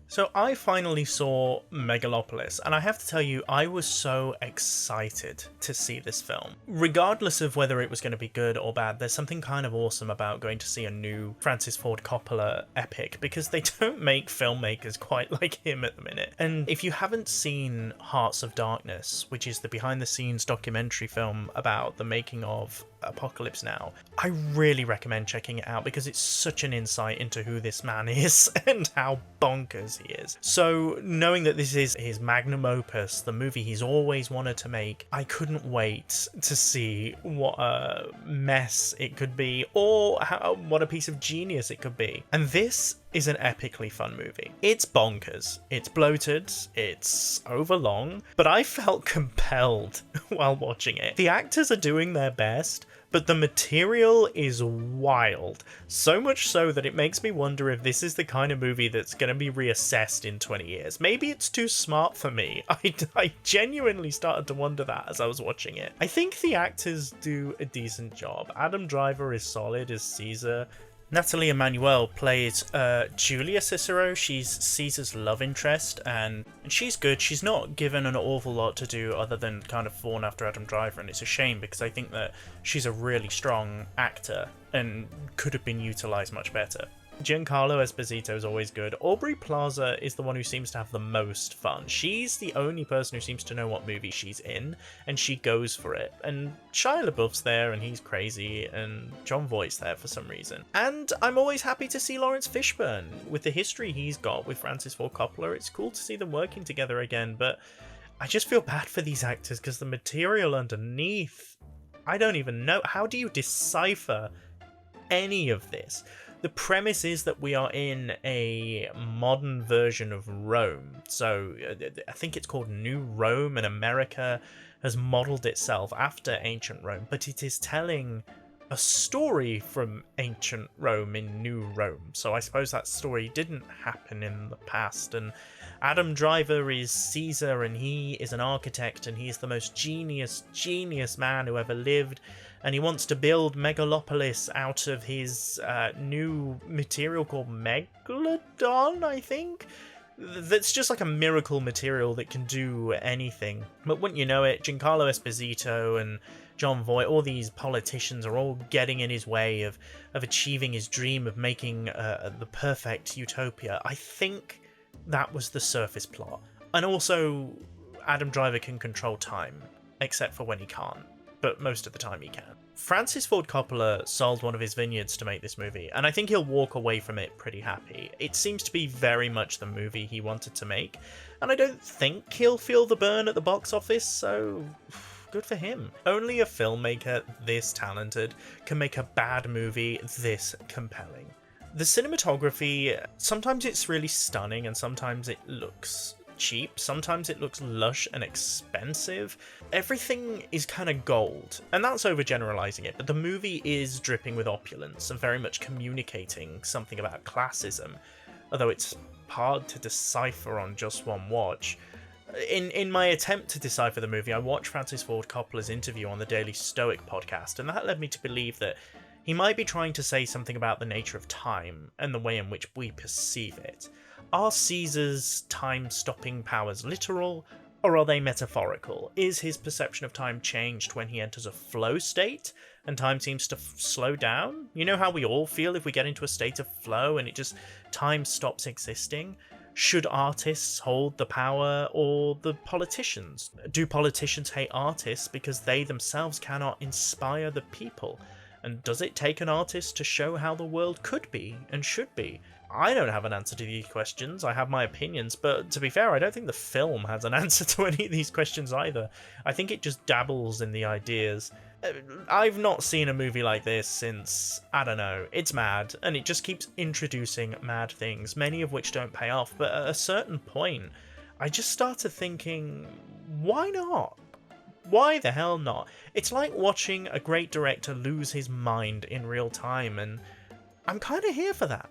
So I finally saw Megalopolis, and I have to tell you, I was so excited to see this film. Regardless of whether it was going to be good or bad, there's something kind of awesome about going to see a new Francis Ford Coppola epic, because they don't make filmmakers quite like him at the minute. And if you haven't seen Hearts of Darkness, which is the behind-the-scenes documentary film about the making of Apocalypse Now, I really recommend checking it out because it's such an insight into who this man is and how bonkers he is. So knowing that this is his magnum opus, the movie he's always wanted to make, I couldn't wait to see what a mess it could be, or what a piece of genius it could be. And this is an epically fun movie. It's bonkers, it's bloated, it's overlong, but I felt compelled while watching it. The actors are doing their best, but the material is wild. So much so that it makes me wonder if this is the kind of movie that's going to be reassessed in 20 years. Maybe it's too smart for me. I genuinely started to wonder that as I was watching it. I think the actors do a decent job. Adam Driver is solid as Caesar. Natalie Emmanuel plays Julia Cicero. She's Caesar's love interest, and she's good. She's not given an awful lot to do other than kind of fawn after Adam Driver, and it's a shame because I think that she's a really strong actor and could have been utilised much better. Giancarlo Esposito is always good. Aubrey Plaza is the one who seems to have the most fun. She's the only person who seems to know what movie she's in, and she goes for it. And Shia LaBeouf's there, and he's crazy, and Jon Voight's there for some reason. And I'm always happy to see Lawrence Fishburne. With the history he's got with Francis Ford Coppola, it's cool to see them working together again, but I just feel bad for these actors because the material underneath, I don't even know. How do you decipher any of this? The premise is that we are in a modern version of Rome. So I think it's called New Rome, and America has modelled itself after ancient Rome, but it is telling a story from ancient Rome in New Rome. So I suppose that story didn't happen in the past, and Adam Driver is Caesar, and he is an architect, and he's the most genius man who ever lived, and he wants to build Megalopolis out of his new material called Megalodon, I think? That's just like a miracle material that can do anything. But wouldn't you know it, Giancarlo Esposito and Jon Voight, all these politicians are all getting in his way of achieving his dream of making the perfect utopia. I think that was the surface plot. And also, Adam Driver can control time, except for when he can't. But most of the time he can. Francis Ford Coppola sold one of his vineyards to make this movie, and I think he'll walk away from it pretty happy. It seems to be very much the movie he wanted to make, and I don't think he'll feel the burn at the box office, so good for him. Only a filmmaker this talented can make a bad movie this compelling. The cinematography, sometimes it's really stunning and sometimes it looks cheap, sometimes it looks lush and expensive. Everything is kind of gold, and that's overgeneralizing it, but the movie is dripping with opulence and very much communicating something about classism, although it's hard to decipher on just one watch. In my attempt to decipher the movie, I watched Francis Ford Coppola's interview on the Daily Stoic podcast, and that led me to believe that he might be trying to say something about the nature of time and the way in which we perceive it. Are Caesar's time-stopping powers literal, or are they metaphorical? Is his perception of time changed when he enters a flow state, and time seems to slow down? You know how we all feel if we get into a state of flow and time stops existing? Should artists hold the power, or the politicians? Do politicians hate artists because they themselves cannot inspire the people? And does it take an artist to show how the world could be and should be? I don't have an answer to these questions. I have my opinions, but to be fair, I don't think the film has an answer to any of these questions either. I think it just dabbles in the ideas. I've not seen a movie like this since, I don't know, it's mad, and it just keeps introducing mad things, many of which don't pay off, but at a certain point, I just started thinking, why not? Why the hell not? It's like watching a great director lose his mind in real time, and I'm kind of here for that.